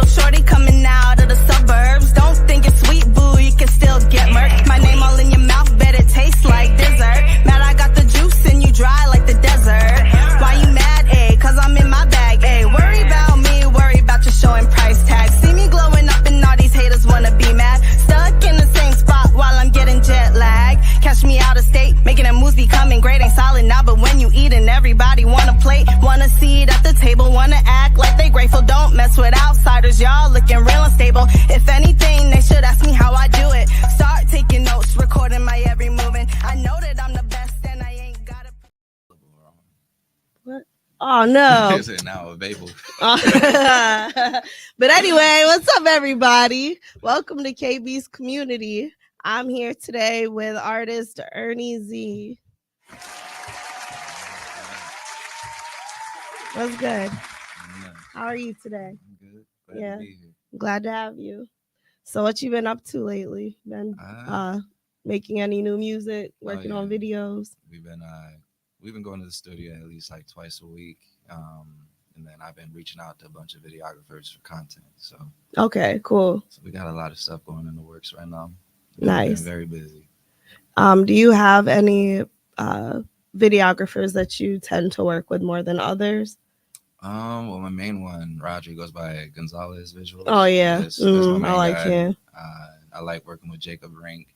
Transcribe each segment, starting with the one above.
Shorty coming out of the suburbs. Don't think it's sweet, boo, you can still get murked. My name all in your mouth, bet it tastes like dessert. Mad I got the juice and you dry like the desert. Why you mad, ayy? Cause I'm in my bag, ayy. Worry about me, worry about your show and price tag. See me glowing up and all these haters wanna be mad. Stuck in the same spot while I'm getting jet lag. Catch me out of state, making a moves becoming great. Ain't solid now, but when you eatin', everybody wanna plate. Wanna seat at the table, wanna act like they grateful. Don't mess with outsiders, y'all looking real unstable. If anything, they should ask me how I do it. Start taking notes, recording my every movement. I know that I'm the best and I ain't gotta. What? Oh no. It's now available. But anyway, what's up, everybody? Welcome to KB's Community. I'm here today with artist Ernie Z. What's good? How are you today? I'm good. Glad to be here. Glad to have you. So what you been up to lately? Been making any new music, working on videos? We've been going to the studio at least like twice a week. And then I've been reaching out to a bunch of videographers for content. So okay, cool. So we got a lot of stuff going in the works right now. Nice. Been very busy. Do you have any videographers that you tend to work with more than others? Well, my main one, Roger, goes by Gonzalez Visuals. Oh yeah, that's my main I like guy. him. I like working with Jacob Rink,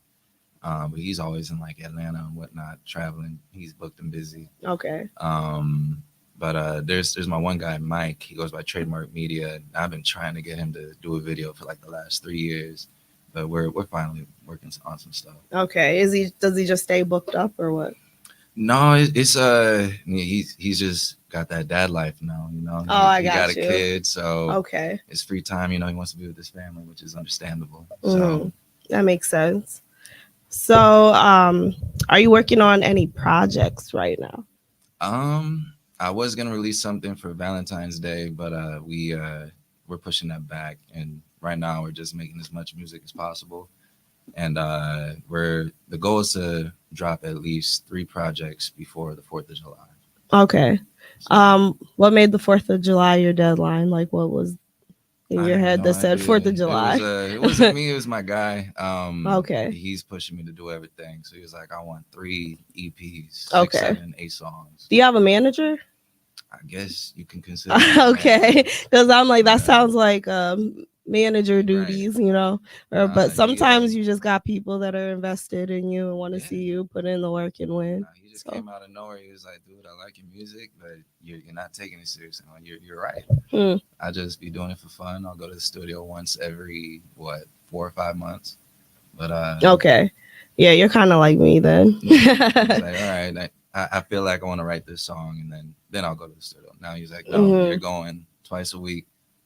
but he's always in like Atlanta and whatnot, traveling. He's booked and busy. Okay. But there's my one guy, Mike. He goes by Trademark Media. I've been trying to get him to do a video for like the last 3 years, but we're finally working on some stuff. Okay. Does he just stay booked up or what? No, it's he's just got that dad life now, you know. Oh, he got a kid, so okay, it's free time, you know. He wants to be with his family, which is understandable. So that makes sense. So, are you working on any projects right now? I was gonna release something for Valentine's Day, but we're pushing that back, and right now we're just making as much music as possible. And the goal is to drop at least 3 projects before the 4th of July. Okay. What made the 4th of July your deadline? Like, what was in your head that said 4th of July? It wasn't me, it was my guy. Okay. He's pushing me to do everything. So he was like, I want 3 EPs, 6, okay. 7, 8 songs. Do you have a manager? I guess you can consider okay. Because I'm like, that sounds like manager duties, right. You know, but sometimes you just got people that are invested in you and want to see you put in the work and win. He just came out of nowhere. He was like, dude, I like your music, but you're not taking it seriously. Like, you're right. I just be doing it for fun. I'll go to the studio once every 4 or 5 months. But okay, yeah, you're kind of like me then. He's like, all right, I feel like I want to write this song, and then I'll go to the studio. Now he's like, no, you're going twice a week.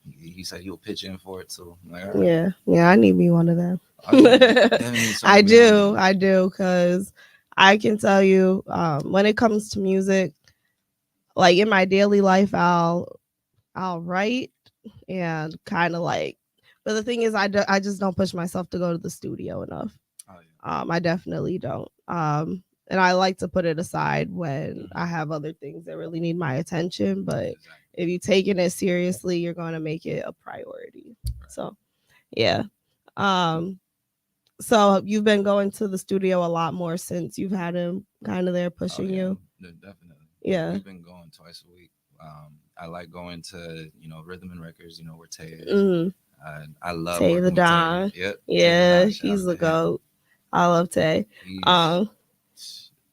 He said he'll pitch in for it too. Like, right. Yeah, I need me one of them. I do, because I can tell you, when it comes to music, like in my daily life, I'll write and kind of like, but the thing is, I just don't push myself to go to the studio enough. I definitely don't. And I like to put it aside when I have other things that really need my attention, but if you're taking it seriously, you're going to make it a priority. So, yeah. So you've been going to the studio a lot more since you've had him kind of there pushing you. Definitely. Yeah. We've been going twice a week. I like going to, Rhythm and Records, where Tay is. I love Tay the Don. Yep. Yeah, he's the GOAT. I love Tay.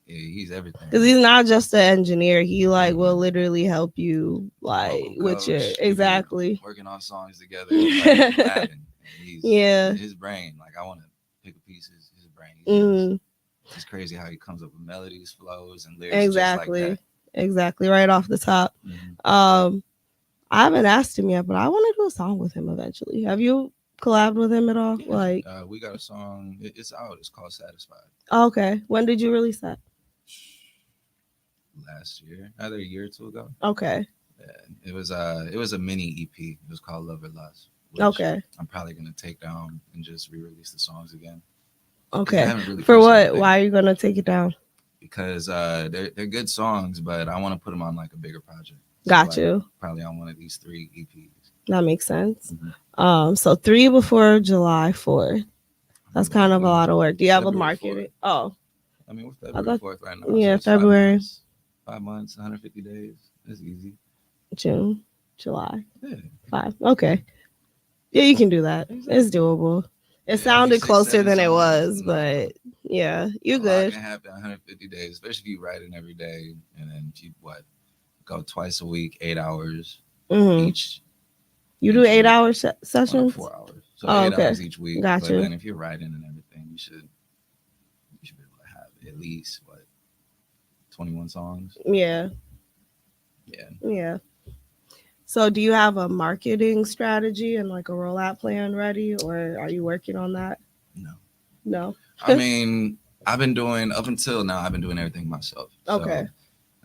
He's everything. Because he's not just an engineer. He will literally help you with your exactly working on songs together. His brain. Like, I want to pick a piece of his brain. It's crazy how he comes up with melodies, flows, and lyrics. Exactly. Just like that. Exactly. Right off the top. I haven't asked him yet, but I want to do a song with him eventually. Have you collabed with him at all? Yeah. We got a song. It's out. It's called Satisfied. Okay. When did you release that? Last year, either a year or 2 ago. Okay. Yeah, it was a mini EP. It was called Love or Lust. Okay. I'm probably gonna take down and just re-release the songs again. Okay. For what? Why are you gonna take it down? Because they're good songs, but I want to put them on like a bigger project. Got you. Probably on one of these 3 EPs. That makes sense. Mm-hmm. So 3 before July 4th. That's kind of a lot of work. Do you have a market? Oh, I mean, we're February 4th right now. Yeah, so it's February. 5 months, 150 days. It's easy. June, July. Yeah. 5. Okay. Yeah, you can do that. Exactly. It's doable. It sounded closer than it was, but yeah, you good. A lot can happen 150 days, especially if you writing every day, and then if you go twice a week, 8 hours each. You do 8-hour sessions? 4 hours. So 8 hours each week. Gotcha. But then if you're writing and everything, you should be able to have at least 21 songs. Yeah. So do you have a marketing strategy and like a rollout plan ready, or are you working on that? No. I mean, I've been doing up until now. I've been doing everything myself. Okay. So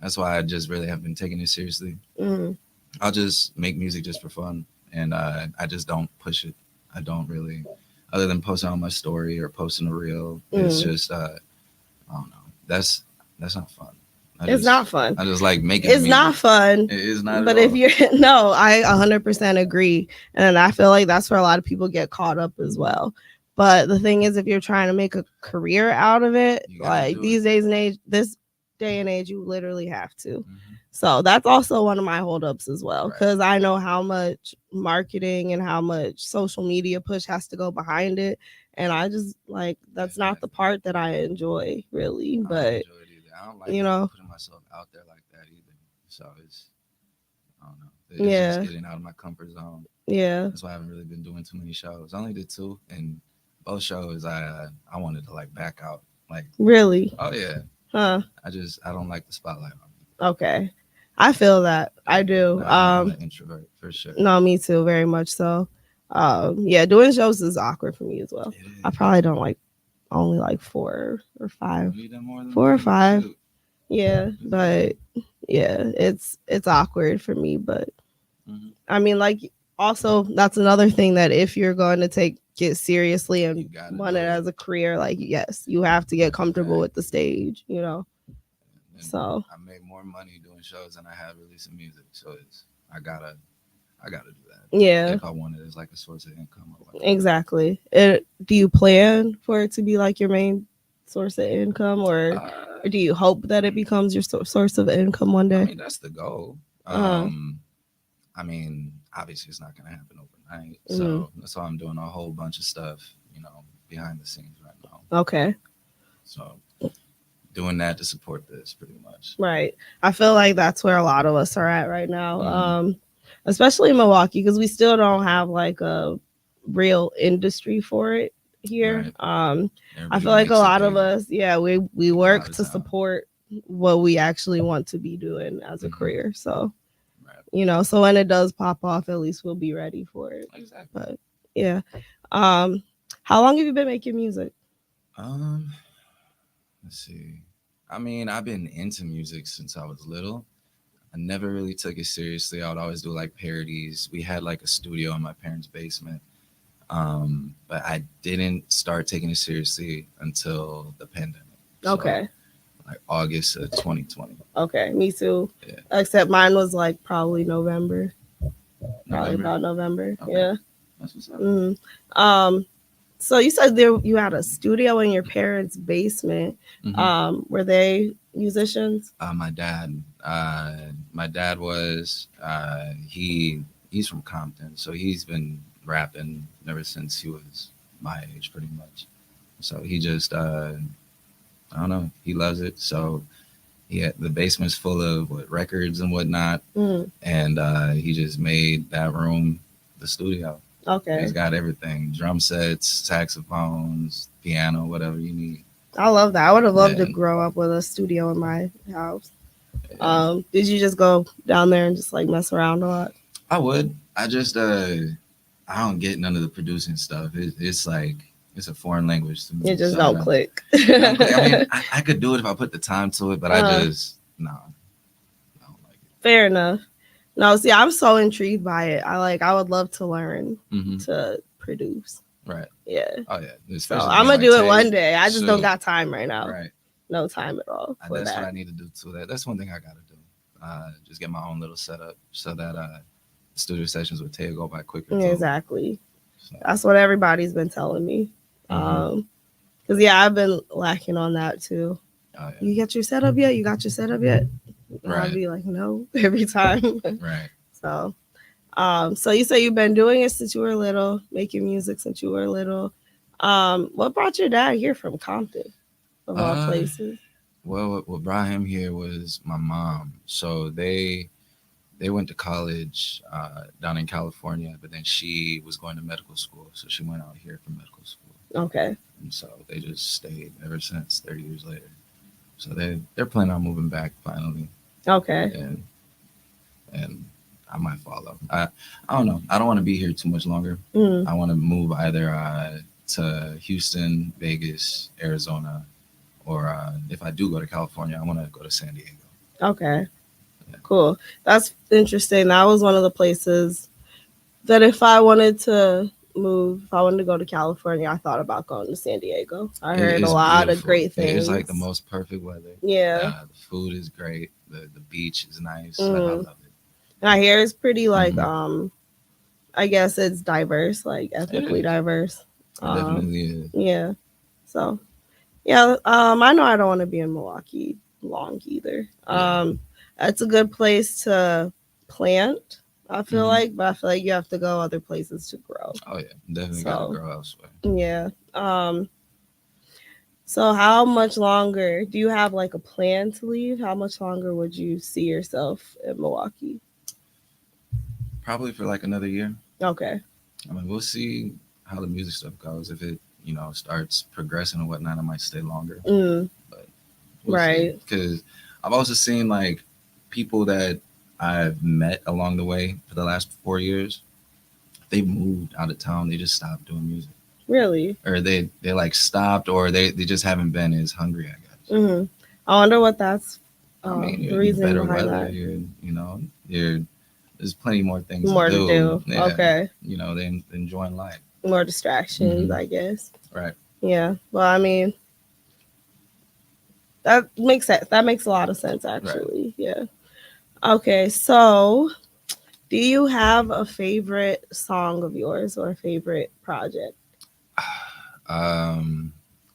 that's why I just really have been taking it seriously. Mm-hmm. I'll just make music just for fun, and I just don't push it. I don't really, other than posting on my story or posting a reel. It's just I don't know. That's not fun. It's not fun. I just like making. It's music. Not fun. It is not. But if you're no, I 100% agree, and I feel like that's where a lot of people get caught up as well. But the thing is, if you're trying to make a career out of it, like these days and age, this day and age, you literally have to. Mm-hmm. So that's also one of my holdups as well, because I know how much marketing and how much social media push has to go behind it, and I just like that's not the part that I enjoy really. But I don't like putting myself out there like that either. So it's, I don't know. It's just getting out of my comfort zone. Yeah. That's why I haven't really been doing too many shows. I only did 2, and both shows I wanted to back out. Really? Oh yeah. Huh. I don't like the spotlight on me. Okay. I feel that. I do. I'm an introvert for sure. No, me too, very much so. Yeah, doing shows is awkward for me as well. I probably don't only 4 or 5. 4 or 5. Shoot. Yeah, but yeah, it's awkward for me. But I mean, also that's another thing that if you're going to take it seriously and want it as a career, yes, you have to get comfortable with the stage, So I make more money doing shows than I have releasing music, so I gotta do that. Yeah, if I want it as a source of income or whatever. Exactly. Do you plan for it to be your main source of income, or do you hope that it becomes your source of income one day? I mean, that's the goal. I mean, obviously it's not gonna happen overnight, so that's why I'm doing a whole bunch of stuff, behind the scenes right now. Okay. So doing that to support this pretty much. Right. I feel like that's where a lot of us are at right now. Especially in Milwaukee, because we still don't have a real industry for it here. Right. I feel like a lot of us, we work to support what we actually want to be doing as a career. So, so when it does pop off, at least we'll be ready for it. Exactly. But yeah. How long have you been making music? Let's see. I mean, I've been into music since I was little. I never really took it seriously. I would always do parodies. We had a studio in my parents' basement. But I didn't start taking it seriously until the pandemic. Okay. So, August of 2020. Okay, me too. Yeah. Except mine was probably November. Probably about November. Okay. Yeah. That's what's up. Mm-hmm. So you said you had a studio in your parents' basement. Mm-hmm. Were they musicians? My dad. My dad was. He's from Compton, so he's been rapping ever since he was my age, pretty much. So he just, I don't know, he loves it. So the basement's full of records and whatnot, and he just made that room the studio. Okay. He's got everything: drum sets, saxophones, piano, whatever you need. I love that. I would have loved to grow up with a studio in my house. Yeah. Did you just go down there and just mess around a lot? I would. I just I don't get none of the producing stuff. It's a foreign language to me. It just don't click. I mean, I could do it if I put the time to it, but I just I don't like it. Fair enough. No, see, I'm so intrigued by it. I would love to learn to produce. Right. Yeah. Oh yeah. So I'm gonna do it one day. I just don't got time right now. Right. No time at all. That's what I need to do too. That's one thing I gotta do. Just get my own little setup so that studio sessions with Tay go by quicker too. Exactly. So, That's what everybody's been telling me. Because I've been lacking on that too. oh, yeah. You got your setup yet? You got your setup yet? And Right. I'd be like, no, every time. Right. So, so you say you've been doing it since you were little, making music since you were little. What brought your dad here from Compton, of all places? Well, what brought him here was my mom. So they went to college down in California, but then she was going to medical school, so she went out here for medical school. Okay. And so they just stayed ever since 30 years later. So they're planning on moving back finally. Okay. And I might follow. I don't know. I don't want to be here too much longer. I want to move either to Houston, Vegas, Arizona, or if I do go to California, I want to go to San Diego. Okay. Yeah. Cool. That's interesting. That was one of the places that if I wanted to move, if I wanted to go to California, I thought about going to San Diego. I heard a lot beautiful. of great things. It's like the most perfect weather. Yeah. The food is great. The beach is nice. I love it. And I hear it's pretty like I guess it's diverse, like ethnically diverse. It definitely is. Yeah. So yeah, I know I don't want to be in Milwaukee long either. It's a good place to plant, I feel like, but I feel like you have to go other places to grow. Oh yeah, definitely gotta grow elsewhere. Yeah. So how much longer do you have like a plan to leave? How much longer would you see yourself in Milwaukee? Probably for like another year. Okay. I mean, we'll see how the music stuff goes. If it, starts progressing and whatnot, I might stay longer. But we'll because I've also seen like people that I've met along the way for the last 4 years. They moved out of town. They just stopped doing music. Really? Or they like stopped, or they just haven't been as hungry, I guess. I wonder what that's. I mean, the reason better behind weather. that. There's plenty more things to do. do. Yeah. Okay. They enjoying life. More distractions, I guess. Right. Yeah. Well, I mean, that makes sense. That makes a lot of sense, actually. Right. Yeah. Okay. So, do you have a favorite song of yours or a favorite project?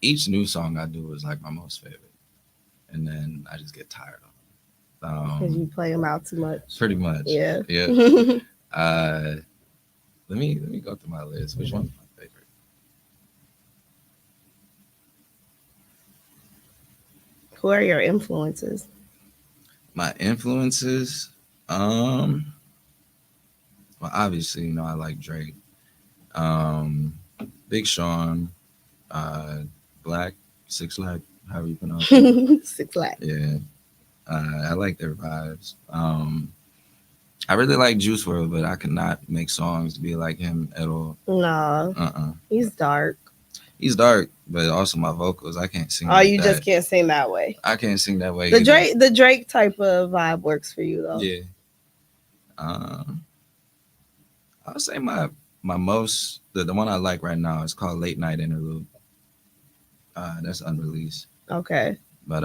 Each new song I do is like my most favorite, and then I just get tired of them. Because you play them out too much. Pretty much. Yeah. Yeah. Let me go through my list. Which one's my favorite? Who are your influences? My influences, well, obviously, I like Drake, Big Sean, Black, 6 Lack, however you pronounce it. 6 Lack. Yeah. I like their vibes. I really like Juice WRLD, but I could not make songs to be like him at all. No. He's dark. He's dark, but also my vocals, I can't sing. Oh, you just can't sing that way. I can't sing that way. The Drake type of vibe works for you though. Yeah. I would say my most the one I like right now is called Late Night Interlude. That's unreleased. Okay. But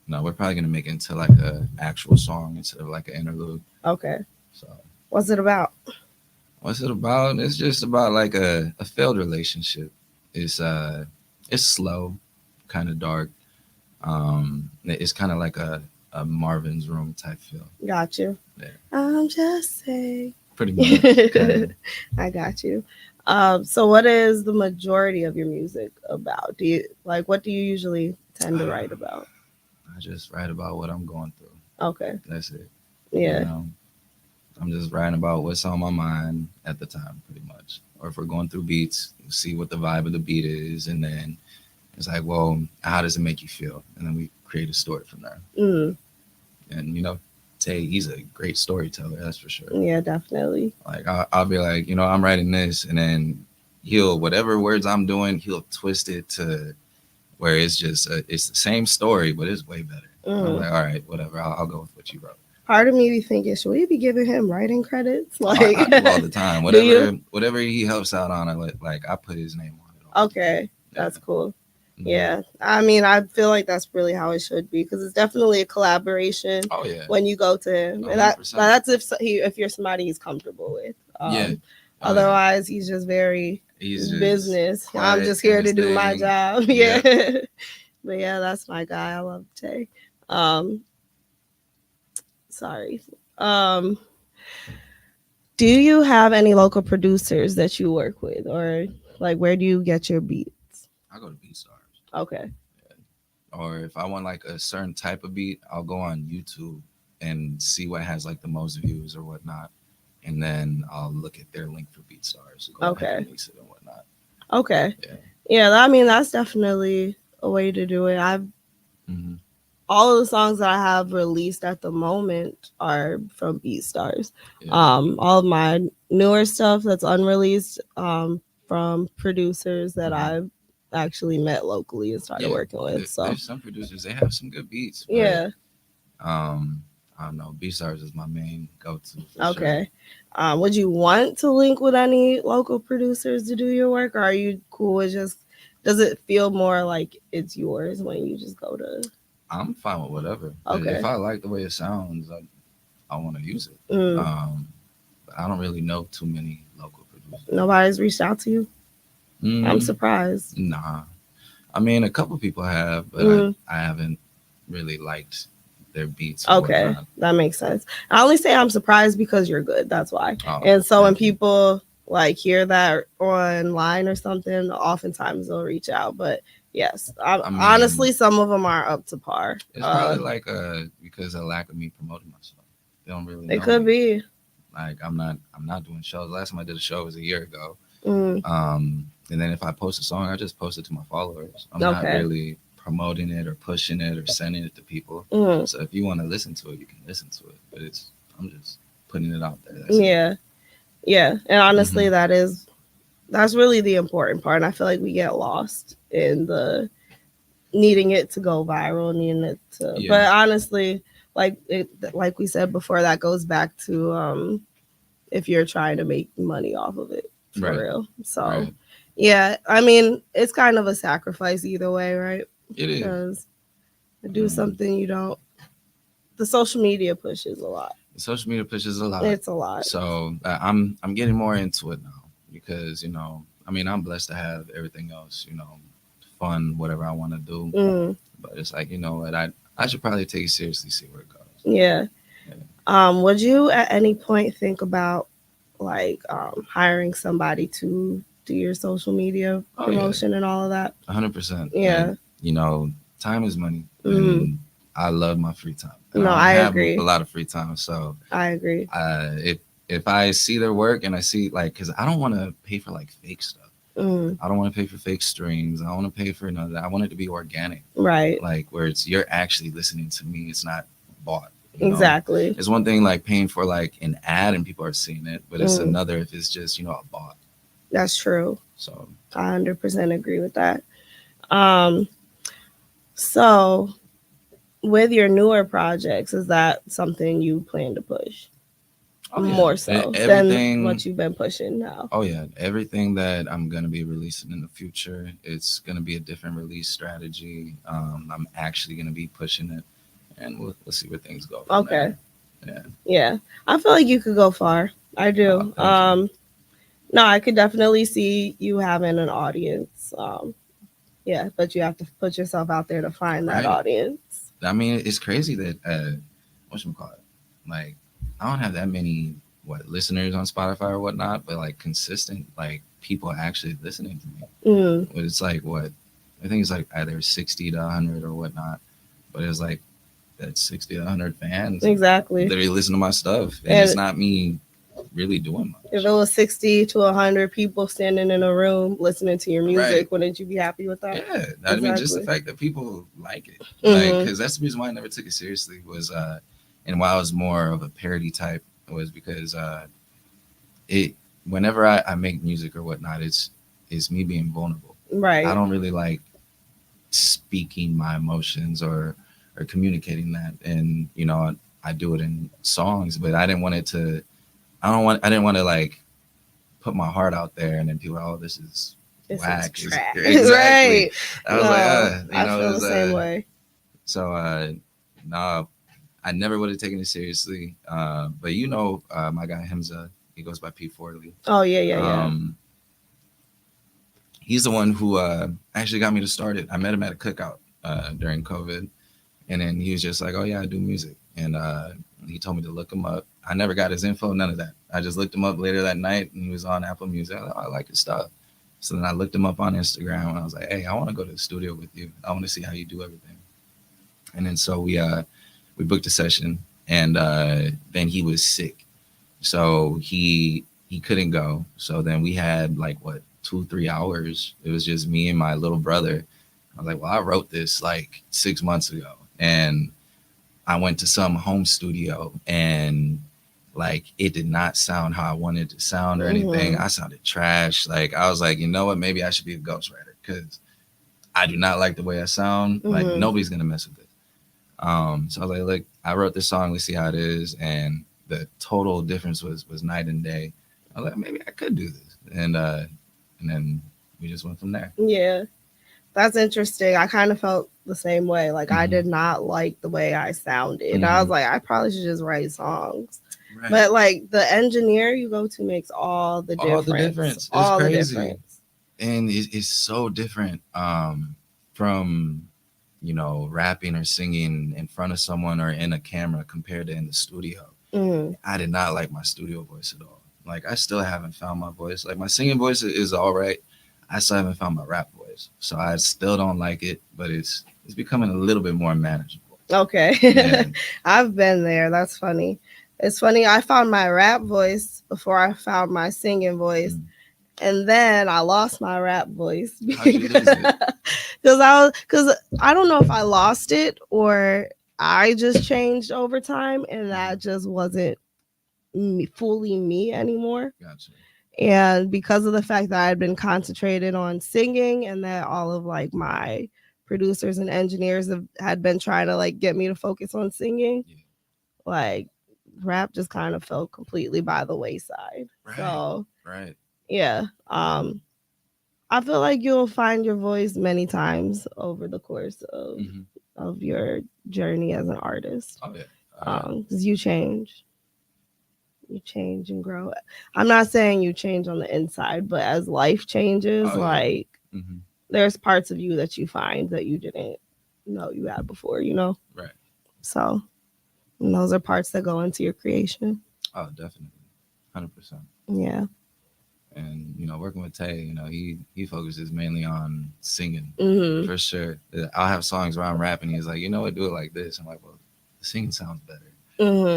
no, we're probably gonna make it into like a actual song instead of like an interlude. Okay. So what's it about? It's just about like a failed relationship. It's slow, kind of dark. It's kind of like a Marvin's Room type feel. Got you. Yeah. I'm just saying. Pretty much. Kinda. I got you. So what is the majority of your music about? What do you usually tend to write about? I just write about what I'm going through. Okay. That's it. Yeah. I'm just writing about what's on my mind at the time, pretty much. Or if we're going through beats, see what the vibe of the beat is, and then it's like, well, how does it make you feel? And then we create a story from there. And Tay, he's a great storyteller, that's for sure. Yeah, definitely. Like I'll be like, I'm writing this, and then whatever words I'm doing, he'll twist it to where it's just it's the same story, but it's way better. I'm like, all right, whatever, I'll go with what you wrote. Part of me be thinking, should we be giving him writing credits? I do all the time. Whatever he helps out on, I put his name on it. Okay, that's cool. Yeah, I mean, I feel like that's really how it should be because it's definitely a collaboration. Oh yeah, when you go to him, and 100%. that's if you're somebody he's comfortable with. Yeah. Otherwise, he's just very He's just business. I'm quiet, just doing here his to do my thing. job. Yeah. Yeah, but yeah, that's my guy. I love Tay. Sorry. Do you have any local producers that you work with, or like where do you get your beats? I go to BeatStars. Okay. Or if I want like a certain type of beat, I'll go on YouTube and see what has like the most views or whatnot, and then I'll look at their link for BeatStars. Go ahead and mix it and whatnot. Okay. Yeah. I mean, that's definitely a way to do it. All of the songs that I have released at the moment are from BeatStars. Yeah. All of my newer stuff that's unreleased from producers that I've actually met locally and started working with. So there's some producers, they have some good beats. But, yeah. I don't know. BeatStars is my main go-to. Okay. Sure. Would you want to link with any local producers to do your work, or are you cool with just? Does it feel more like it's yours when you just go to? I'm fine with whatever. Okay. If I like the way it sounds, I want to use it. But I don't really know too many local producers. Nobody's reached out to you? I'm surprised. Nah. I mean, a couple people have, but I haven't really liked their beats. Okay, that makes sense. I only say I'm surprised because you're good. That's why. Oh, and so when people like hear that online or something, oftentimes they'll reach out. But yes, I mean, honestly, some of them are up to par. It's probably like because of lack of me promoting myself. They don't really. It could be. Like I'm not doing shows. Last time I did a show was a year ago. And then if I post a song, I just post it to my followers. I'm not really promoting it or pushing it or sending it to people. So if you want to listen to it, you can listen to it. But I'm just putting it out there. Yeah. And honestly, that's really the important part. And I feel like we get lost in the needing it to go viral, needing it to. Yeah. But honestly, like we said before, that goes back to if you're trying to make money off of it for real. So yeah, I mean, it's kind of a sacrifice either way, right? It is. Because to do something you don't. The social media pushes a lot. It's a lot. So I'm getting more into it now because I mean, I'm blessed to have everything else, fun, whatever I want to do. But it's like, you know what, I should probably take it seriously, see where it goes. Yeah. Would you at any point think about like hiring somebody to do your social media promotion and all of that? 100%. Yeah. And, time is money. And I love my free time. And I agree. A lot of free time. So I agree. If I see their work and I see because I don't want to pay for like fake stuff. I don't want to pay for fake streams. I don't want to pay for none of that. I want it to be organic. Right. Like where you're actually listening to me. It's not bought. Exactly. It's one thing like paying for like an ad and people are seeing it, but it's another if it's just, a bot. That's true. So I 100% agree with that. So with your newer projects, is that something you plan to push? More so than what you've been pushing now. Oh yeah, everything that I'm gonna be releasing in the future, it's gonna be a different release strategy. I'm actually gonna be pushing it, and we'll see where things go. Okay. Yeah, I feel like you could go far. I do. No, I could definitely see you having an audience. Yeah, but you have to put yourself out there to find that audience. I mean, it's crazy that whatchamacallit, like I don't have that many listeners on Spotify or whatnot, but like consistent people actually listening to me. But it's like I think it's like either 60 to 100 or whatnot, but it's like that's 60 to 100 fans. Exactly. Literally listen to my stuff, and it's not me really doing much. If it was 60 to 100 people standing in a room listening to your music, wouldn't you be happy with that? Yeah, I mean, just the fact that people like it, because that's the reason why I never took it seriously was, and why I was more of a parody type was because whenever I make music or whatnot, it's me being vulnerable. Right. I don't really like speaking my emotions or communicating that, and I do it in songs, but I didn't want it to. I didn't want to like put my heart out there and then people are, oh, this is whack. Trash. Exactly. Right. I was like, I feel the same way. So, no, I never would have taken it seriously. But my guy Himza, he goes by P. Forley. Oh yeah. He's the one who actually got me to start it. I met him at a cookout during COVID, and then he was just like, "Oh yeah, I do music," and he told me to look him up. I never got his info, none of that. I just looked him up later that night, and he was on Apple Music. I like his stuff. So then I looked him up on Instagram, and I was like, "Hey, I want to go to the studio with you. I want to see how you do everything." And then so we booked a session, and then he was sick, so he couldn't go. So then we had like 2-3 hours. It was just me and my little brother. I was like, well, I wrote this like 6 months ago, and I went to some home studio, and like it did not sound how I wanted it to sound or anything. I sounded trash. Like I was like, you know what? Maybe I should be a ghostwriter because I do not like the way I sound. Like nobody's gonna mess with it. So I was like, look, I wrote this song. Let's see how it is. And the total difference was night and day. I was like, maybe I could do this. And then we just went from there. Yeah. That's interesting. I kind of felt the same way. Like I did not like the way I sounded. I was like, I probably should just write songs. Right. But like the engineer you go to makes all the difference. All the difference. It's crazy. The difference. And it's so different from rapping or singing in front of someone or in a camera compared to in the studio. I did not like my studio voice at all. Like I still haven't found my voice. Like my singing voice is all right. I still haven't found my rap voice. So I still don't like it, but it's becoming a little bit more manageable. Okay. Yeah. I've been there. That's funny. It's funny. I found my rap voice before I found my singing voice. And then I lost my rap voice because I don't know if I lost it or I just changed over time and that just wasn't fully me anymore. Gotcha. And because of the fact that I had been concentrated on singing and that all of like my producers and engineers had been trying to like get me to focus on singing, like rap just kind of fell completely by the wayside. Right. So right. Yeah. I feel like you'll find your voice many times over the course of your journey as an artist. Oh yeah. Because you change and grow. I'm not saying you change on the inside, but as life changes, there's parts of you that you find that you didn't know you had before, Right. So those are parts that go into your creation. Oh, definitely. 100%. Yeah. And working with Tay, he focuses mainly on singing for sure. I'll have songs where I'm rapping. He's like, what, do it like this. I'm like, well, the singing sounds better.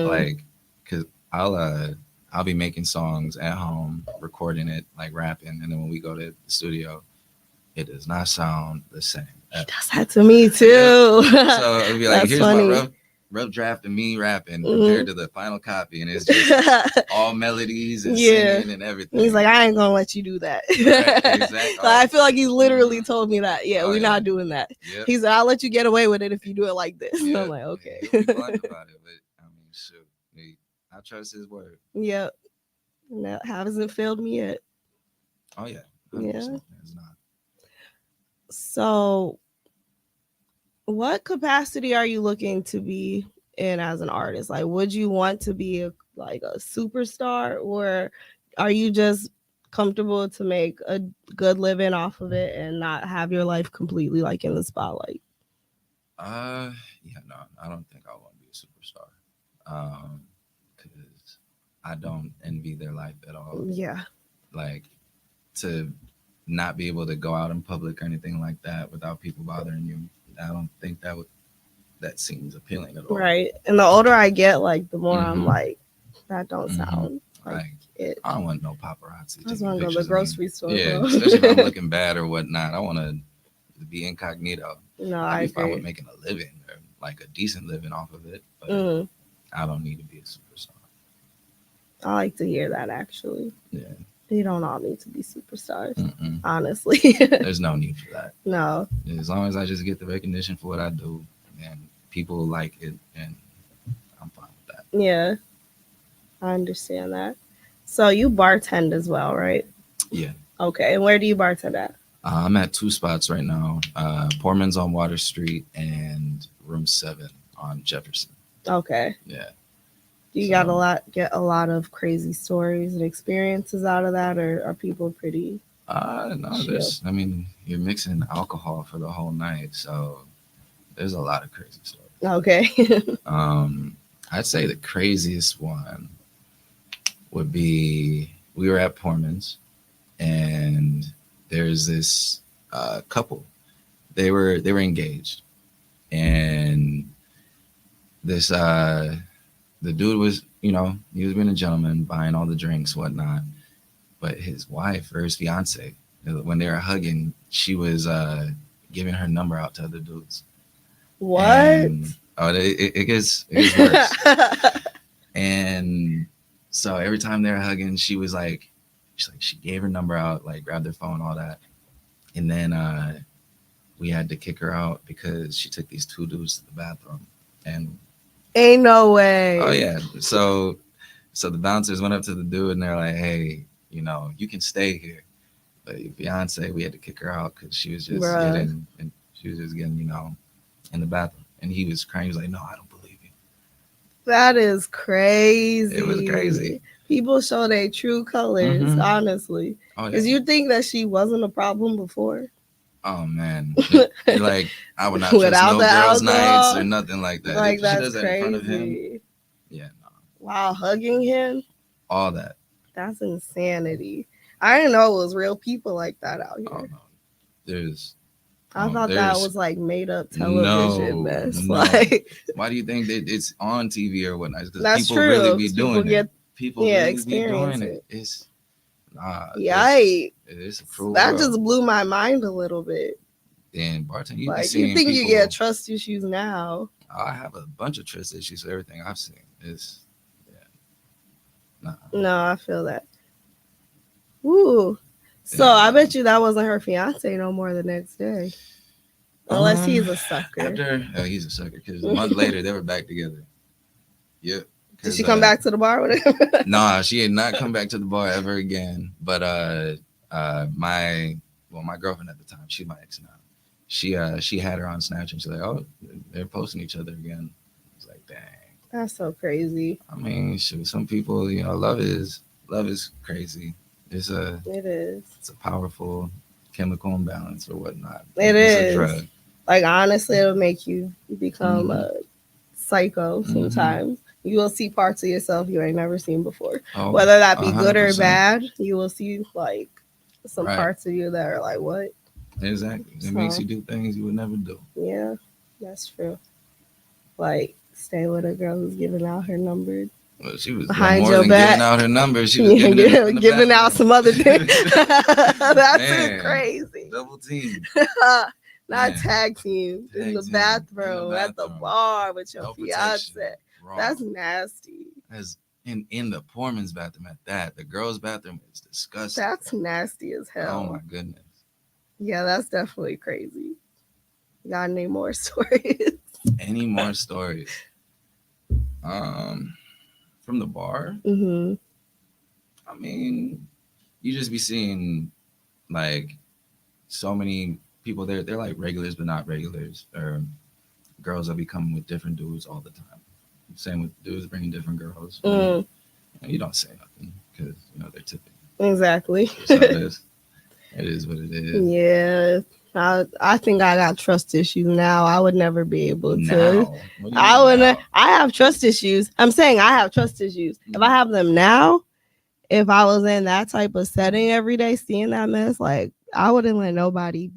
Like, cause I'll be making songs at home, recording it, like rapping, and then when we go to the studio, it does not sound the same. He does that to me too. So it'll be like, here's funny. My rough draft of me rapping compared to the final copy, and it's just all melodies and singing and everything. He's like, I ain't gonna let you do that. Right, exactly. So I feel like he literally told me that. Yeah, we're not doing that. Yep. He said, I'll let you get away with it if you do it like this. Yep. I'm like, okay. He'll be blunt about it, but I mean, shoot, I trust his word. Yep. And that hasn't failed me yet. Oh yeah. 100%. Yeah. It's not. So what capacity are you looking to be in as an artist? Like, would you want to be a superstar, or are you just comfortable to make a good living off of it and not have your life completely like in the spotlight? Yeah, no, I don't think I want to be a superstar. Because I don't envy their life at all. Yeah. Like to not be able to go out in public or anything like that without people bothering you. I don't think that seems appealing at all. Right. And the older I get, like the more I'm like, that don't sound like it. I don't want no paparazzi. I just want to go to the grocery store. Yeah, especially if I'm looking bad or whatnot. I want to be incognito. No, I'd be I fine agree. with making a living or like a decent living off of it, but I don't need to be a superstar. I like to hear that actually. Yeah. You don't all need to be superstars, honestly. There's no need for that. No. As long as I just get the recognition for what I do and people like it, and I'm fine with that. Yeah. I understand that. So you bartend as well, right? Yeah. Okay. And where do you bartend at? I'm at 2 spots right now. Portman's on Water Street and Room 7 on Jefferson. Okay. Yeah. Do you get a lot of crazy stories and experiences out of that, or are people pretty? No, you're mixing alcohol for the whole night, so there's a lot of crazy stories. Okay. I'd say the craziest one would be we were at Portman's, and there's this couple. They were engaged, and this the dude was, he was being a gentleman, buying all the drinks, whatnot. But his wife or his fiance, when they were hugging, she was giving her number out to other dudes. What? And, it gets worse. And so every time they were hugging, she gave her number out, like grabbed their phone, all that. And then we had to kick her out because she took these 2 dudes to the bathroom. And ain't no way. Oh yeah. So the bouncers went up to the dude and they're like, hey, you can stay here. But your fiance, we had to kick her out because she was just getting in the bathroom. And he was crying. He was like, no, I don't believe you. That is crazy. It was crazy. People show their true colors, honestly. Because you think that she wasn't a problem before. Oh, man. Like, I would not trust no girls' nights or nothing like that. Like, if that's she does that crazy. in front of him, yeah, no. Wow, hugging him? All that. That's insanity. I didn't know it was real people like that out here. Oh, no. I thought that was like made up television mess. No. Like, why do you think that it's on TV or whatnot? Because that's people true. really be doing it. People really experience be doing it. It's yikes. It's a cruel that world. Just blew my mind a little bit. And bartending, you think people, you get trust issues now? I have a bunch of trust issues for everything I've seen. No, I feel that. Woo. So I bet you that wasn't her fiance no more the next day. Unless he's a sucker. He's a sucker because a month later they were back together. Yep. Did she come back to the bar with him? Nah, she had not come back to the bar ever again. But my girlfriend at the time, she's my ex now. She had her on Snapchat and she's like, oh, they're posting each other again. It's like, dang. That's so crazy. I mean, some people, love is crazy. It is. It's a powerful chemical imbalance or whatnot. It's a drug. Like, honestly, it'll make you become a psycho sometimes. You will see parts of yourself you ain't never seen before. Oh, whether that be 100%. Good or bad, you will see like some parts of you that are like, what? Exactly. It makes you do things you would never do. Yeah, that's true. Like, stay with a girl who's giving out her number. Well, she was behind more your than back. Giving out her number. She was giving out some other things. That's crazy. Double team. Not tag team. In the bathroom, at the bar with your fiance. That's nasty. As in the Portman's bathroom at that. The girls' bathroom is disgusting. That's nasty as hell. Oh my goodness. Yeah, that's definitely crazy. Got any more stories? Any more stories? From the bar? Mm-hmm. I mean, you just be seeing like so many people there. They're like regulars, but not regulars. Or girls that be coming with different dudes all the time. Same with dudes bringing different girls. You don't say nothing because they're tipping. Exactly. So it is what it is. Yeah. I think I got trust issues now. I would never be able to. I wouldn't. I have trust issues. I'm saying I have trust issues. If I have them now, if I was in that type of setting every day, seeing that mess, like, I wouldn't let nobody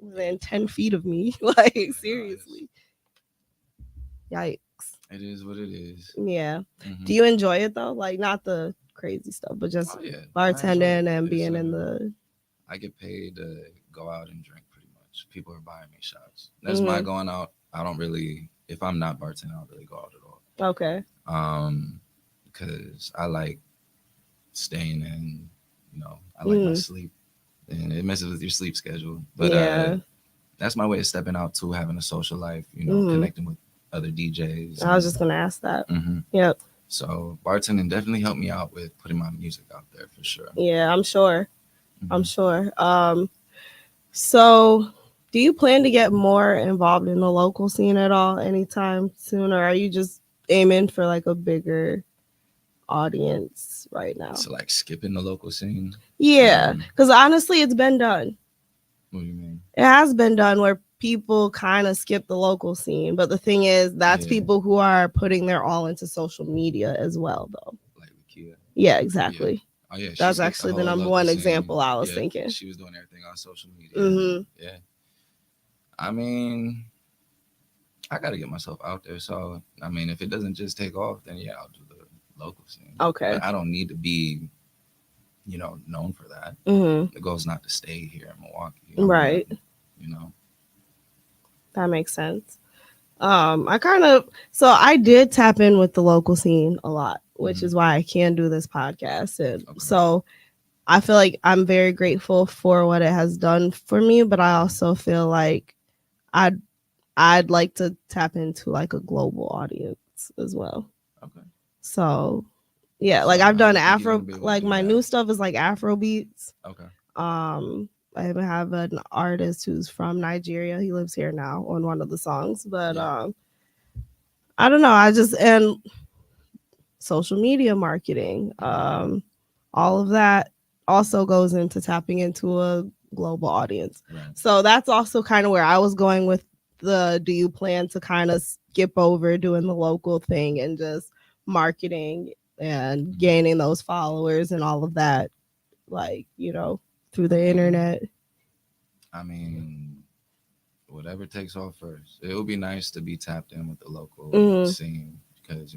within 10 feet of me. Like, seriously. Yikes. It is what it is. Yeah. Mm-hmm. Do you enjoy it though? Like, not the crazy stuff, but just bartending and being in the. I get paid to go out and drink pretty much. People are buying me shots. That's my going out. I don't really, if I'm not bartending, I don't really go out at all. Okay. Because I like staying in, I like my sleep. And it messes with your sleep schedule. But that's my way of stepping out too, having a social life, connecting with other DJs. I was just going to ask that. Mm-hmm. Yep. So bartending definitely helped me out with putting my music out there for sure. Yeah, I'm sure. I'm sure. So, do you plan to get more involved in the local scene at all anytime soon, or are you just aiming for like a bigger audience right now? So like skipping the local scene. Yeah, because honestly, it's been done. What do you mean? It has been done where people kind of skip the local scene, but the thing is, that's people who are putting their all into social media as well, though. Like Lakia. Yeah, exactly. Yeah. Oh yeah, that's actually the number one example I was thinking. She was doing everything on social media. Yeah. I mean, I gotta get myself out there. So I mean, if it doesn't just take off, then yeah, I'll do the local scene. Okay. But I don't need to be, known for that. The goal's not to stay here in Milwaukee. Right. That makes sense. I did tap in with the local scene a lot, which is why I can do this podcast. And so I feel like I'm very grateful for what it has done for me, but I also feel like I'd like to tap into like a global audience as well. Okay. So yeah, like I've done Afro, like my new stuff is like Afro beats. Okay. I even have an artist who's from Nigeria. He lives here now on one of the songs, but I don't know. And social media marketing, all of that also goes into tapping into a global audience. Right. So that's also kind of where I was going with do you plan to kind of skip over doing the local thing and just marketing and gaining those followers and all of that, like, through the internet? I mean, whatever takes off first. It would be nice to be tapped in with the local scene because,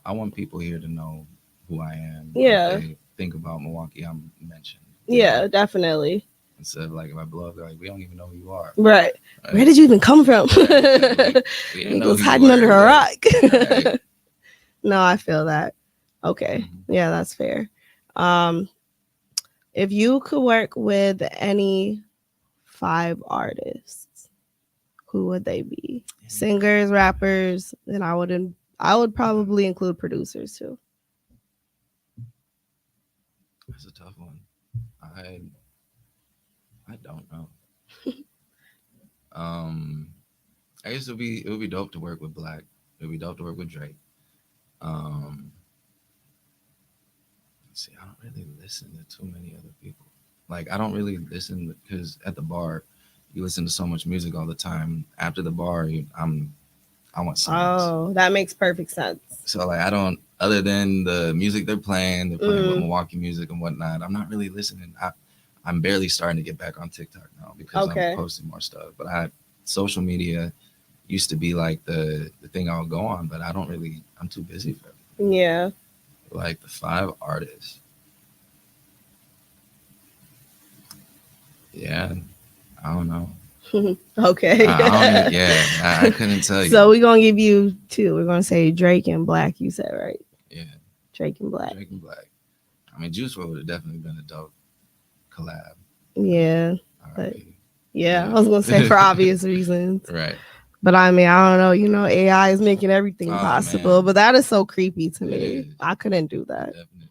I want people here to know who I am. Yeah. If they think about Milwaukee, I'm mentioned. Yeah, definitely. Instead of like if I blow up, like we don't even know who you are. Right. Where did you even come from? We was hiding under a rock. Right. No, I feel that. Okay. Yeah, that's fair. If you could work with any 5 artists, who would they be? Singers, rappers, and I would probably include producers too. That's a tough one. I don't know. I guess it would be dope to work with Black. It would be dope to work with Drake. See, I don't really listen to too many other people. Like, I don't really listen because at the bar, you listen to so much music all the time. After the bar, I want songs. Oh, that makes perfect sense. So, like, I don't, other than the music they're playing with Milwaukee music and whatnot, I'm not really listening. I'm barely starting to get back on TikTok now because I'm posting more stuff. But social media used to be like the thing I would go on, but I'm too busy for it. Yeah. Like the 5 artists. Yeah, I don't know. Okay. I couldn't tell you. So we're going to give you 2. We're going to say Drake and Black, you said, right? Yeah. Drake and Black. I mean, Juice WRLD would have definitely been a dope collab. Yeah. But I was going to say for obvious reasons. Right. But I mean, I don't know. AI is making everything possible, but that is so creepy to me. I couldn't do that. Definitely.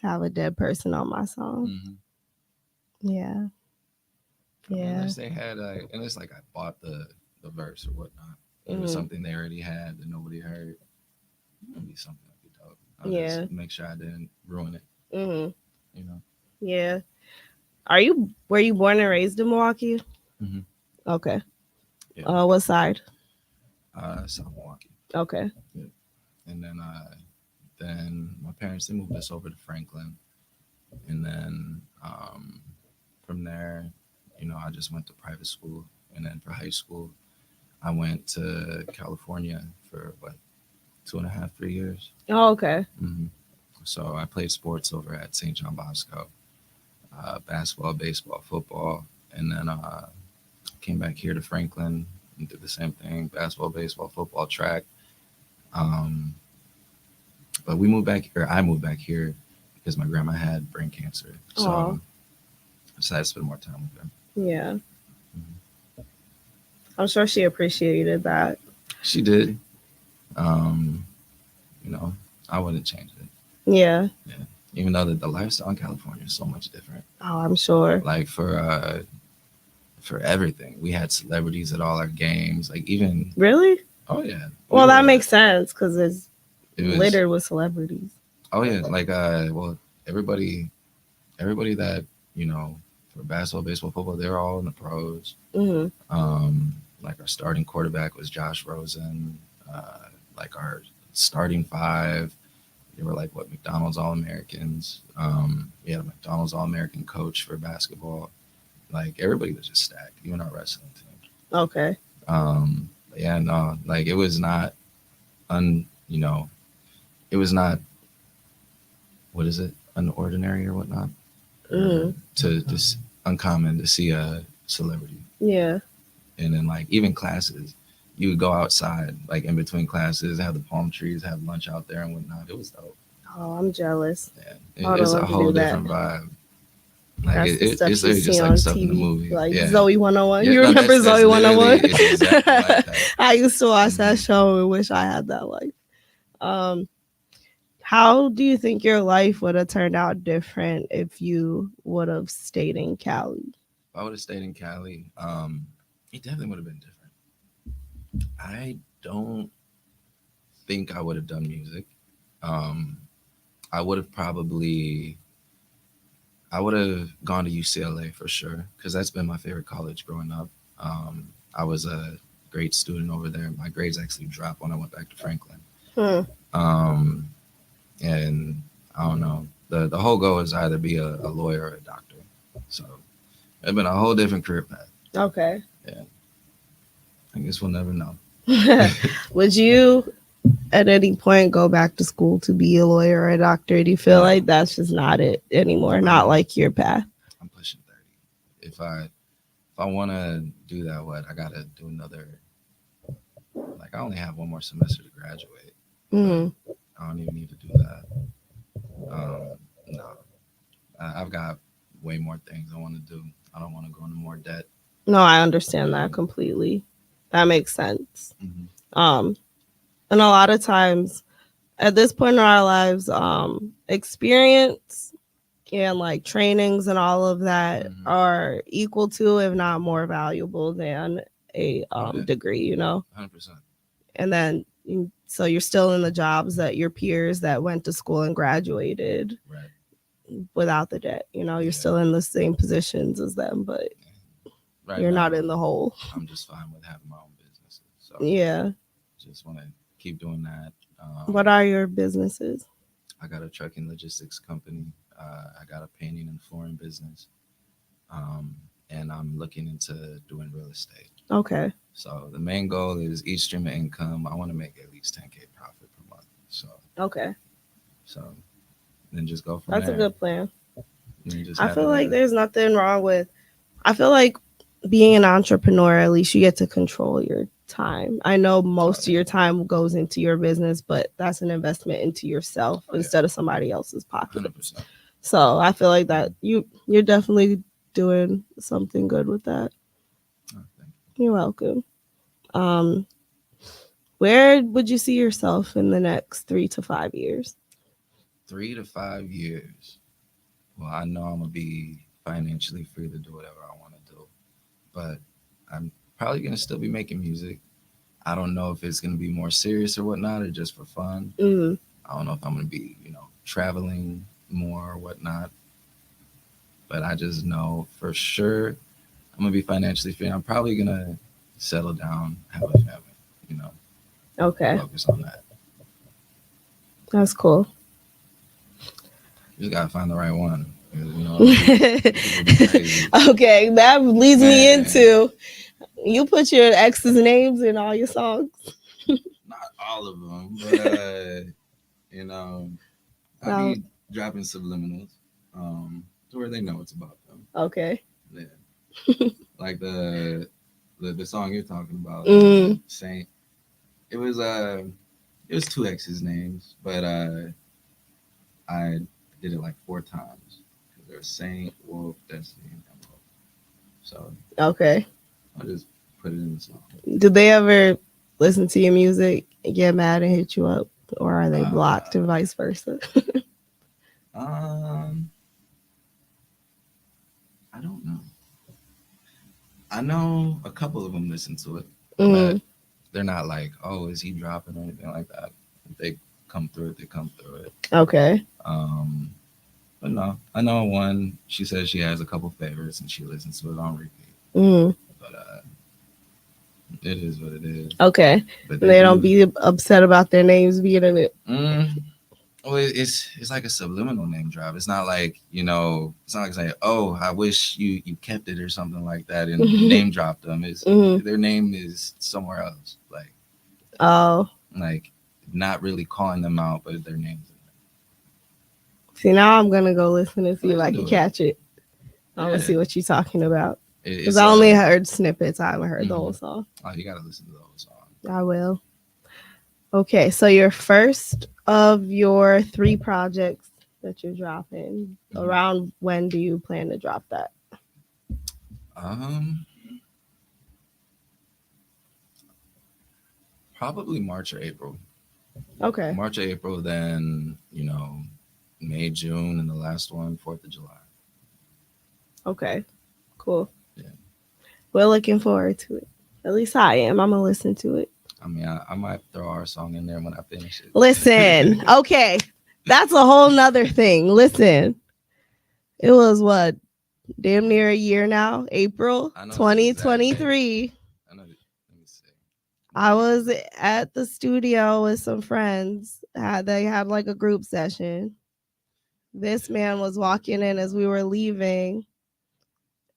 Have a dead person on my song. Yeah. Yeah. Unless they had and it's like I bought the verse or whatnot. It was something they already had that nobody heard. It'd be something that'd be dope. I'll just make sure I didn't ruin it. Yeah. Were you born and raised in Milwaukee? Okay. Yeah. What side? South Milwaukee. Okay. Yeah. And then my parents, they moved us over to Franklin. And then from there, I just went to private school. And then for high school, I went to California for 2.5, 3 years. Oh, okay. So I played sports over at St. John Bosco, basketball, baseball, football. And then came back here to Franklin and did the same thing, basketball, baseball, football, track. But we moved back here. I moved back here because my grandma had brain cancer. So I decided to spend more time with her. Yeah. I'm sure she appreciated that. She did. I wouldn't change it. Yeah. Even though the lifestyle in California is so much different. Oh, I'm sure. Like for everything, we had celebrities at all our games. Like even Really? oh yeah. Well, that makes sense because it's It was littered with celebrities. oh yeah, like well everybody that for basketball, baseball, football, they're all in the pros. Like our starting quarterback was Josh Rosen. Like our starting five, they were like McDonald's All-Americans. We had a McDonald's All-American coach for basketball. Like everybody was just stacked, even our wrestling team. Okay. Yeah, no, like it was not it was not, what is it, unordinary or whatnot, to just uncommon to see a celebrity. Yeah. And then like even classes, you would go outside like in between classes, have the palm trees, have lunch out there and whatnot. It was dope. Oh, I'm jealous. Yeah, it's a whole different vibe. Like it's just like stuff TV, in the movie. like Zoe 101. Yeah, you remember that's Zoe 101? Exactly like that. I used to watch that show and wish I had that life. How do you think your life would have turned out different if you would have stayed in Cali? If I would have stayed in Cali, it definitely would have been different. I don't think I would have done music. I would have gone to UCLA for sure, because that's been my favorite college growing up. I was a great student over there. My grades actually dropped when I went back to Franklin. And I don't know. The whole goal is either be a lawyer or a doctor. So it's been a whole different career path. Okay. Yeah. I guess we'll never know. Would you at any point go back to school to be a lawyer or a doctor? Do you feel like that's just not it anymore? Not like your path? I'm pushing 30. If I want to do that, I got to do another, like I only have one more semester to graduate. I don't even need to do that. No, I've got way more things I want to do. I don't want to go into more debt. No, I understand that completely. That makes sense. And a lot of times at this point in our lives, experience and like trainings and all of that are equal to, if not more valuable than a degree, 100%. And then so you're still in the jobs that your peers that went to school and graduated without the debt. You're still in the same positions as them, but you're not in the hole. I'm just fine with having my own businesses. So yeah. Just want to keep doing that. What are your businesses? I got a trucking logistics company. I got a painting and flooring business. And I'm looking into doing real estate. Okay. So the main goal is each stream of income. I want to make at least $10K profit per month. So okay. So then just go from there. That's a good plan. I feel like there's nothing wrong with. I feel like being an entrepreneur, at least you get to control your time. I know most of your time goes into your business, but that's an investment into yourself instead of somebody else's pocket. 100%. So I feel like that you're definitely doing something good with that. Oh, thank you. You're welcome. Where would you see yourself in the next 3 to 5 years? 3 to 5 years. Well, I know I'm gonna be financially free to do whatever I want to do, but I'm probably gonna still be making music. I don't know if it's gonna be more serious or whatnot, or just for fun. I don't know if I'm gonna be, traveling more or whatnot. But I just know for sure I'm gonna be financially free. I'm probably gonna settle down, have a family. Okay. Focus on that. That's cool. You just gotta find the right one. Okay, that leads me into you put your ex's names in all your songs. Not all of them, but I'll be dropping subliminals to where they know it's about them. Okay. Yeah. Like the song you're talking about, Saint. It was 2 exes' names, but I did it like 4 times. There's Saint, Wolf, Destiny, and Emerald. So okay. I'll just put it in the song. Did they ever listen to your music, get mad and hit you up, or are they blocked and vice versa? I don't know. I know a couple of them listen to it, Mm. but they're not like, oh, is he dropping or anything like that. If they come through it, they come through it. Okay. But no, I know one. She says she has a couple favorites and she listens to it on repeat. Mm. But it is what it is. Okay. But they don't be upset about their names being in it. Well, it's like a subliminal name drop. It's not like, it's not like saying, oh, I wish you kept it or something like that and name dropped them. It's their name is somewhere else. Like, like not really calling them out, but their names. See, now I'm gonna go listen and see if I can catch it. I want to see what you're talking about. Because I only heard snippets. I haven't heard the whole song. Oh, you gotta listen to the whole song. I will. Okay, so your first of your 3 projects that you're dropping, around when do you plan to drop that? Probably March or April. Okay. March or April, then, May, June, and the last one, 4th of July. Okay, cool. Yeah. We're looking forward to it. At least I am. I'm going to listen to it. I mean, I might throw our song in there when I finish it. Listen, okay. That's a whole nother thing. Listen, it was what? Damn near a year now. April 2023. Let me see. I was at the studio with some friends. They had like a group session. This man was walking in as we were leaving.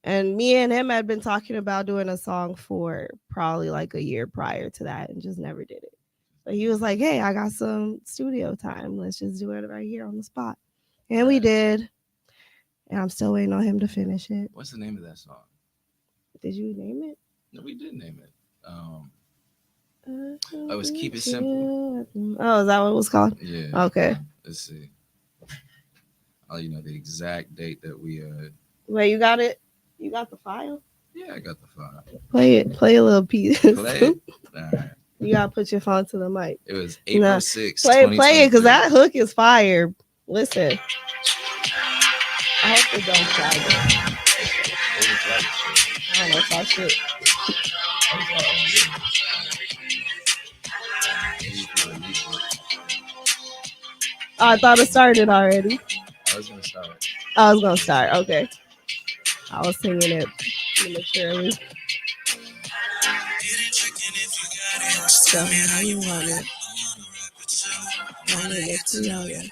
And me and him had been talking about doing a song for probably like a year prior to that and just never did it. But he was like, hey, I got some studio time. Let's just do it right here on the spot. And we did. And I'm still waiting on him to finish it. What's the name of that song? Did you name it? No, we did name it. It was Keep It Simple. Oh, is that what it was called? Yeah. Okay. Let's see. I'll let you know the exact date that we Wait, you got it? You got the file? Yeah, I got the file. Play it. Play a little piece. Play it? All right. You gotta put your phone to the mic. It was April 6th. Play it because that hook is fire. Listen. I hope it don't flag it. I don't know if I should. Oh, I thought it started already. I was gonna start. I was gonna start. Okay. I was singing it prematurely. Tell me how you want it. Want to get to know you. We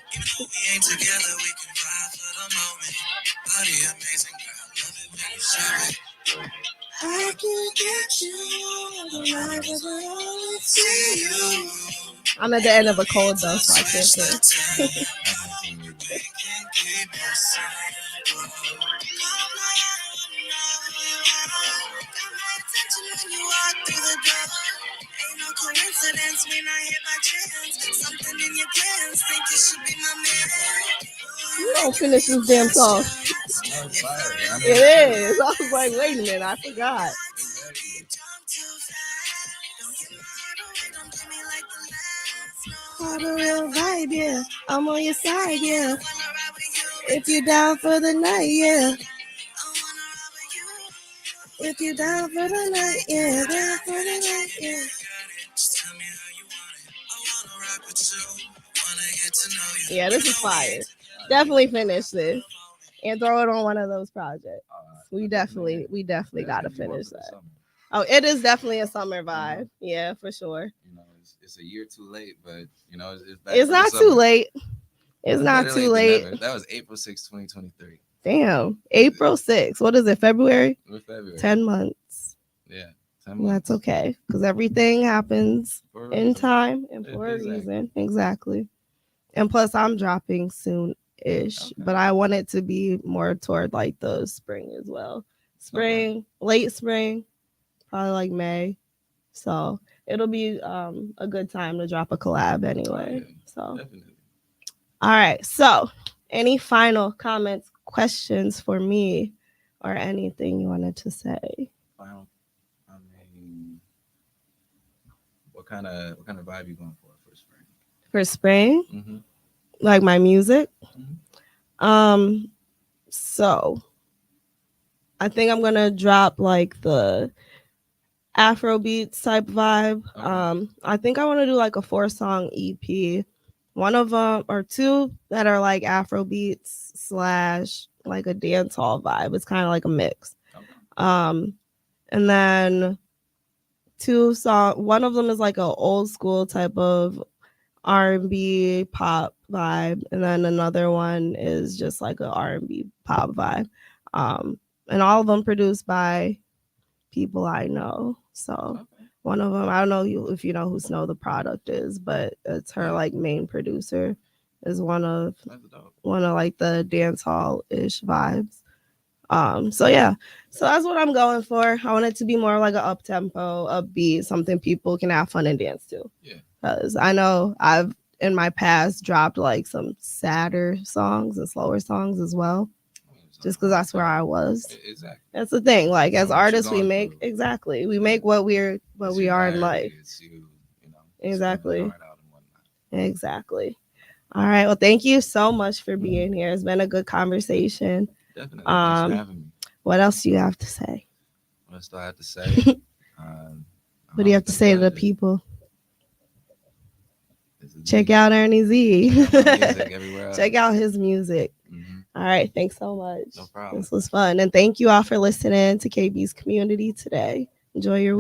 ain't together, we can ride for the moment. Body amazing, girl. Love it when you show it. I can get you. I see you. I'm at the end of a cold though, so I can't sing. Coincidence when I hit my chance. Something in your pants, think you should be my man. You don't finish this damn song. It is. I was like, wait a minute, I forgot. Have a real vibe, yeah. I'm on your side, yeah. If you're down for the night, yeah. If you're down for the night, yeah. Down for the night, yeah. Yeah, this is fire. Definitely finish this and throw it on one of those projects. We definitely gotta finish that. Oh, it is definitely a summer vibe. Yeah, for sure. It's a year too late, but it's not too late. It's not too late. That was April 6th, 2023. Damn, April 6th. What is it? February? We're February. 10 months. Yeah. That's okay, because everything happens in time and for a reason. Exactly. And plus, I'm dropping soon-ish, but I want it to be more toward like the spring as well. Late spring, probably like May. So it'll be a good time to drop a collab anyway. So, definitely. All right. So, any final comments, questions for me, or anything you wanted to say? Final. What kind of vibe you going for spring? For spring, mm-hmm. Like my music. So I think I'm gonna drop like the Afrobeats type vibe. Okay. I think I want to do like a 4-song EP. One of them or two that are like Afrobeats slash like a dance hall vibe. It's kind of like a mix. Okay. And then 2 song. One of them is like a old school type of R&B pop vibe, and then another one is just like a R&B pop vibe. And all of them produced by people I know. So Okay. one of them, I don't know if you know who Snow the Product is, but it's her like main producer. Is one of like the dance hall ish vibes. So yeah, so that's what I'm going for. I want it to be more like an up tempo, upbeat, something people can have fun and dance to. Yeah. Because I know I've in my past dropped like some sadder songs and slower songs as well. Just because that's where I was. Exactly. That's the thing. Like as artists, we make we Yeah. make what we are in life. It's you know. Exactly. Exactly. All right. Well, thank you so much for being here. It's been a good conversation. Definitely. Thanks for having me. What else do you have to say? What else do I have to say? What do you have to say to the people? Check out Ernie Z. Check out his music. All right. Thanks so much. No problem. This was fun. And thank you all for listening to KB's Community today. Enjoy your week.